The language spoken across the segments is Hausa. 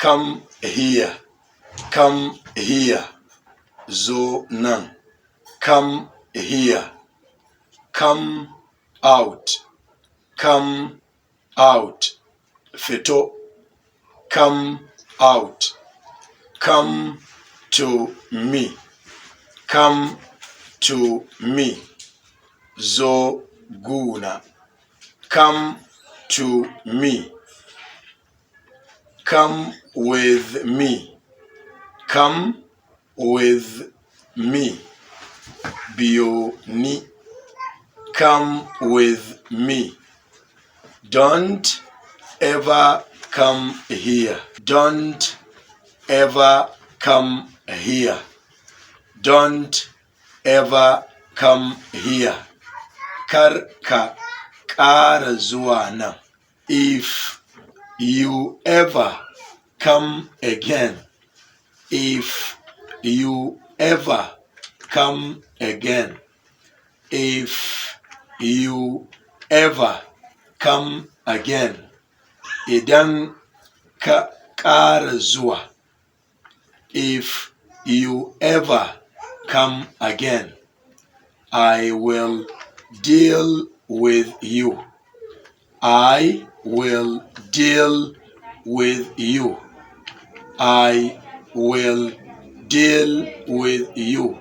come here, come here, zo nan, come here, come out, come out, fito, come out, come to me, come to me, zo guna, come to me, come with me, come with me, biyo ni, come with me, don't ever come here, don't ever come here, don't ever come here, kar ka ƙara zuwa nan, if you ever come again, if you ever come again, if you ever come again, idan ka ƙara zuwa, if you ever come again, I will deal with you, I will deal with you, I will deal with you,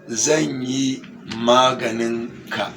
zan yi maganinka.